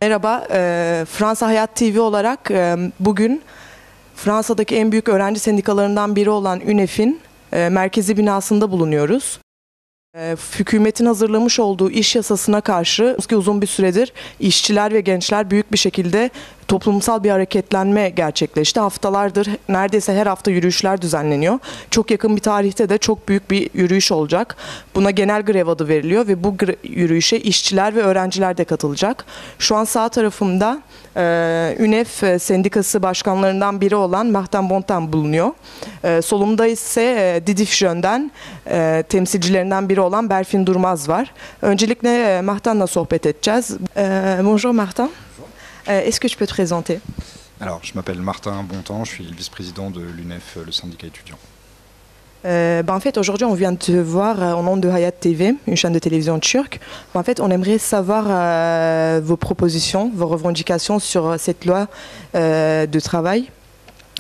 Merhaba, Fransa Hayat TV olarak bugün Fransa'daki en büyük öğrenci sendikalarından biri olan UNEF'in merkezi binasında bulunuyoruz. Hükümetin hazırlamış olduğu iş yasasına karşı uzun bir süredir işçiler ve gençler büyük bir şekilde toplumsal bir hareketlenme gerçekleşti. Haftalardır neredeyse her hafta yürüyüşler düzenleniyor. Çok yakın bir tarihte de çok büyük bir yürüyüş olacak. Buna genel grev adı veriliyor ve bu yürüyüşe işçiler ve öğrenciler de katılacak. Şu an sağ tarafımda UNEF sendikası başkanlarından biri olan Martin Bontemps bulunuyor. Solumda ise Didif-Jeunes'den temsilcilerinden biri olan Berfin Durmaz var. Öncelikle Martin'la sohbet edeceğiz. Bonjour Martin. Est-ce que tu peux te présenter? Alors, je m'appelle Martin Bontemps, je suis le vice-président de l'UNEF, le syndicat étudiant. En fait, aujourd'hui, on vient de te voir au nom de Hayat TV, une chaîne de télévision turque. En fait, on aimerait savoir vos propositions, vos revendications sur cette loi de travail.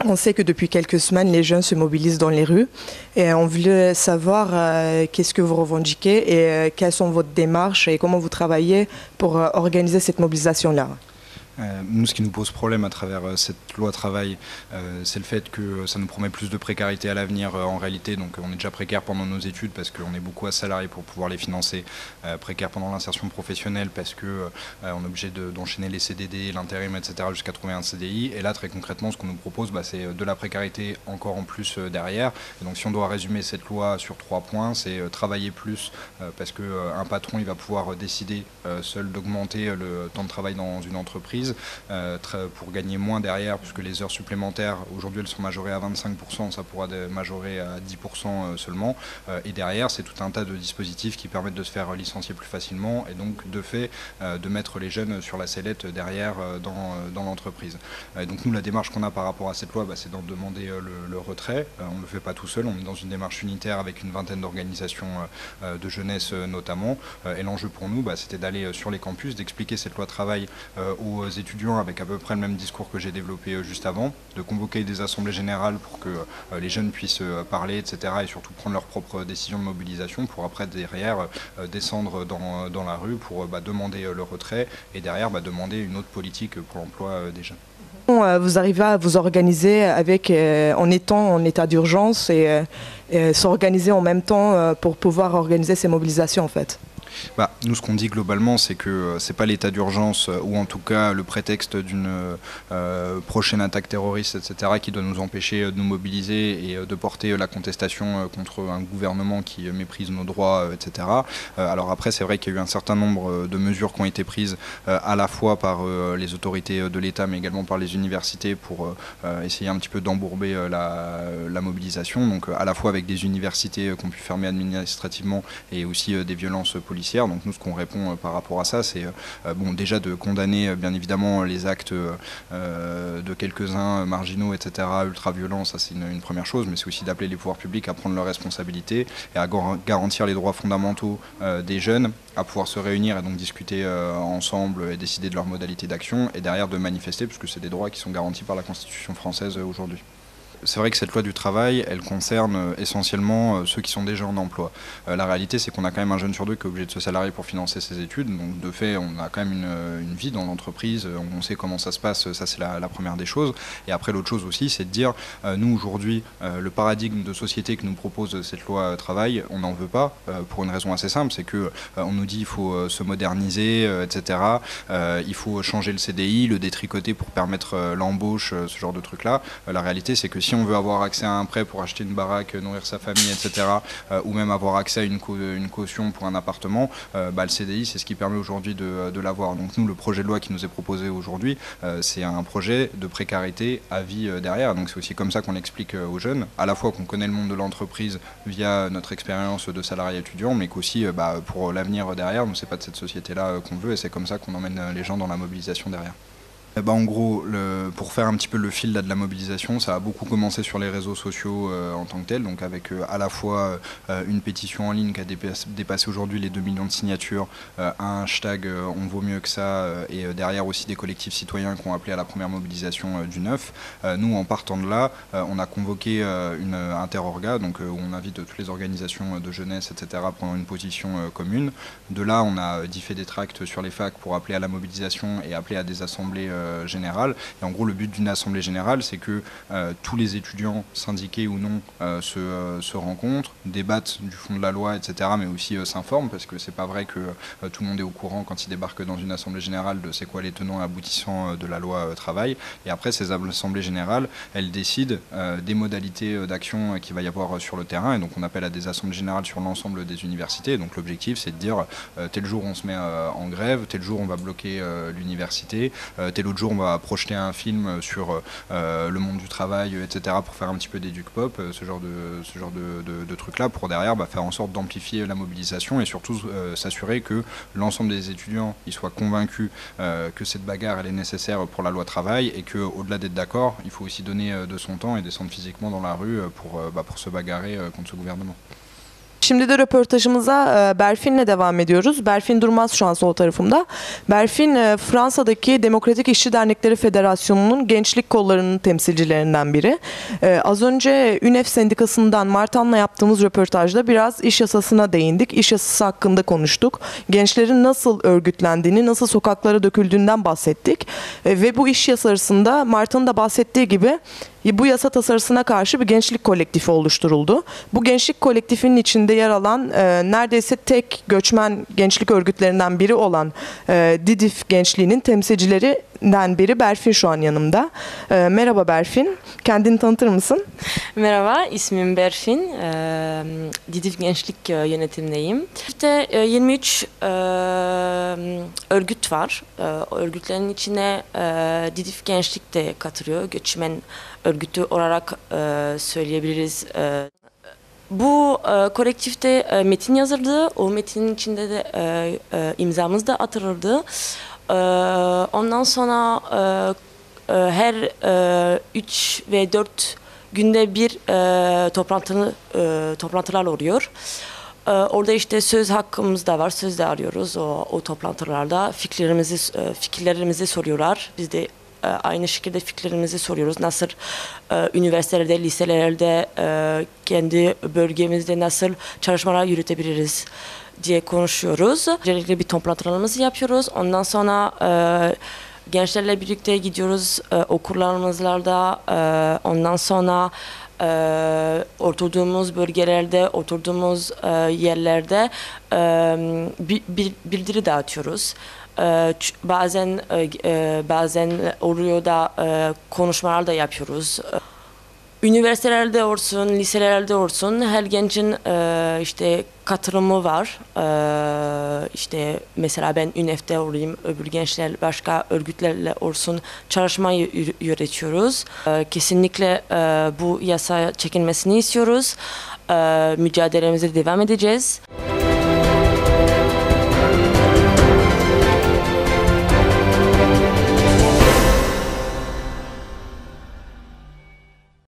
On sait que depuis quelques semaines, les jeunes se mobilisent dans les rues et on voulait savoir qu'est-ce que vous revendiquez et quelles sont vos démarches et comment vous travaillez pour organiser cette mobilisation-là. Nous, ce qui nous pose problème à travers cette loi travail, c'est le fait que ça nous promet plus de précarité à l'avenir en réalité. Donc on est déjà précaire pendant nos études parce qu'on est beaucoup à salariés pour pouvoir les financer, précaire pendant l'insertion professionnelle parce qu'on est obligé d'enchaîner les CDD, l'intérim, etc. jusqu'à trouver un CDI. Et là, très concrètement, ce qu'on nous propose, c'est de la précarité encore en plus derrière. Et donc si on doit résumer cette loi sur 3 points, c'est travailler plus parce qu'un patron, il va pouvoir décider seul d'augmenter le temps de travail dans une entreprise pour gagner moins derrière, puisque les heures supplémentaires, aujourd'hui elles sont majorées à 25%, ça pourra majorer à 10% seulement. Et derrière, c'est tout un tas de dispositifs qui permettent de se faire licencier plus facilement et donc de fait de mettre les jeunes sur la sellette derrière dans l'entreprise. Donc nous, la démarche qu'on a par rapport à cette loi, c'est d'en demander le retrait. On ne le fait pas tout seul, on est dans une démarche unitaire avec une vingtaine d'organisations de jeunesse notamment. Et l'enjeu pour nous, c'était d'aller sur les campus, d'expliquer cette loi travail aux étudiants avec à peu près le même discours que j'ai développé juste avant, de convoquer des assemblées générales pour que les jeunes puissent parler, etc. et surtout prendre leurs propres décisions de mobilisation pour après derrière descendre dans la rue pour demander le retrait et derrière demander une autre politique pour l'emploi des jeunes. Vous arrivez à vous organiser en étant en état d'urgence et s'organiser en même temps pour pouvoir organiser ces mobilisations en fait? Nous, ce qu'on dit globalement, c'est que c'est pas l'état d'urgence ou en tout cas le prétexte d'une prochaine attaque terroriste, etc., qui doit nous empêcher de nous mobiliser et de porter la contestation contre un gouvernement qui méprise nos droits, etc. Alors après, c'est vrai qu'il y a eu un certain nombre de mesures qui ont été prises à la fois par les autorités de l'État, mais également par les universités pour essayer un petit peu d'embourber la mobilisation. Donc à la fois avec des universités qui ont pu fermer administrativement et aussi des violences policières. Donc nous, ce qu'on répond par rapport à ça, c'est déjà de condamner bien évidemment les actes de quelques-uns marginaux, etc., ultra-violents, ça c'est une première chose, mais c'est aussi d'appeler les pouvoirs publics à prendre leurs responsabilités et à garantir les droits fondamentaux des jeunes, à pouvoir se réunir et donc discuter ensemble et décider de leurs modalités d'action et derrière de manifester, puisque c'est des droits qui sont garantis par la Constitution française aujourd'hui. C'est vrai que cette loi du travail, elle concerne essentiellement ceux qui sont déjà en emploi. La réalité, c'est qu'on a quand même un jeune sur deux qui est obligé de se salarier pour financer ses études. Donc de fait, on a quand même une vie dans l'entreprise, on sait comment ça se passe, ça c'est la première des choses. Et après, l'autre chose aussi, c'est de dire, nous aujourd'hui, le paradigme de société que nous propose cette loi travail, on n'en veut pas, pour une raison assez simple, c'est qu'on nous dit qu'il faut se moderniser, etc. Il faut changer le CDI, le détricoter pour permettre l'embauche, ce genre de trucs-là. La réalité, c'est que si on veut avoir accès à un prêt pour acheter une baraque, nourrir sa famille, etc., ou même avoir accès à une caution pour un appartement, le CDI, c'est ce qui permet aujourd'hui de l'avoir. Donc nous, le projet de loi qui nous est proposé aujourd'hui, c'est un projet de précarité à vie derrière. Donc c'est aussi comme ça qu'on explique aux jeunes, à la fois qu'on connaît le monde de l'entreprise via notre expérience de salarié étudiant, mais qu'aussi pour l'avenir derrière, nous, c'est pas de cette société-là qu'on veut et c'est comme ça qu'on emmène les gens dans la mobilisation derrière. En gros, pour faire un petit peu le fil là, de la mobilisation, ça a beaucoup commencé sur les réseaux sociaux en tant que tel, donc avec à la fois une pétition en ligne qui a dépassé aujourd'hui les 2 millions de signatures, un hashtag on vaut mieux que ça, et derrière aussi des collectifs citoyens qui ont appelé à la première mobilisation du 9. Nous, en partant de là, on a convoqué une interorga, donc où on invite toutes les organisations de jeunesse, etc., à prendre une position commune. De là, on a diffusé des tracts sur les facs pour appeler à la mobilisation et appeler à des assemblées générale. Et en gros, le but d'une assemblée générale, c'est que tous les étudiants, syndiqués ou non, se rencontrent, débattent du fond de la loi, etc., mais aussi s'informent, parce que c'est pas vrai que tout le monde est au courant quand ils débarquent dans une assemblée générale de c'est quoi les tenants et aboutissants de la loi travail. Et après, ces assemblées générales, elles décident des modalités d'action qu'il va y avoir sur le terrain. Et donc, on appelle à des assemblées générales sur l'ensemble des universités. Donc, l'objectif, c'est de dire tel jour, on se met en grève, tel jour, on va bloquer l'université, tel autre jour, on va projeter un film sur le monde du travail, etc., pour faire un petit peu d'éduc-pop, ce genre de trucs-là, pour derrière faire en sorte d'amplifier la mobilisation et surtout s'assurer que l'ensemble des étudiants ils soient convaincus que cette bagarre elle est nécessaire pour la loi travail et qu'au-delà d'être d'accord, il faut aussi donner de son temps et descendre physiquement dans la rue pour se bagarrer contre ce gouvernement. Şimdi de röportajımıza Berfin'le devam ediyoruz. Berfin Durmaz şu an sol tarafımda. Berfin Fransa'daki Demokratik İşçi Dernekleri Federasyonu'nun gençlik kollarının temsilcilerinden biri. Az önce UNEF Sendikası'ndan Martan'la yaptığımız röportajda biraz iş yasasına değindik. İş yasası hakkında konuştuk. Gençlerin nasıl örgütlendiğini, nasıl sokaklara döküldüğünden bahsettik. Ve bu iş yasasında Martan'ın da bahsettiği gibi bu yasa tasarısına karşı bir gençlik kolektifi oluşturuldu. Bu gençlik kolektifinin içinde yer alan neredeyse tek göçmen gençlik örgütlerinden biri olan DİDİF gençliğinin temsilcilerinden biri Berfin şu an yanımda. Merhaba Berfin, kendini tanıtır mısın? Merhaba, ismim Berfin. DİDİF Gençlik yönetimindeyim. İşte 23 örgüt var. Örgütlerin içine DİDİF Gençlik de katılıyor. Göçmen örgütü olarak söyleyebiliriz. Bu kolektifte metin yazıldı. O metinin içinde de imzamız da atılırdı. Ondan sonra her 3 ve 4 günde bir toplantılar oluyor. Orada işte söz hakkımız da var. Söz de arıyoruz o toplantılarda. Fikirlerimizi soruyorlar. Biz de aynı şekilde fikirlerimizi soruyoruz. Nasıl üniversitelerde, liselerde, kendi bölgemizde nasıl çalışmalar yürütebiliriz diye konuşuyoruz. Öncelikle bir toplantılarımızı yapıyoruz. Ondan sonra gençlerle birlikte gidiyoruz okullarımızda. Ondan sonra oturduğumuz bölgelerde, oturduğumuz yerlerde bildiri dağıtıyoruz. Bazen oluyor da konuşmalar da yapıyoruz. Üniversitelerde olsun, liselerde olsun her gencin işte katılımı var. İşte mesela ben UNEF'te olayım, öbür gençler başka örgütlerle olsun çalışmayı yürütüyoruz. Kesinlikle bu yasa çekilmesini istiyoruz. Mücadelemize devam edeceğiz.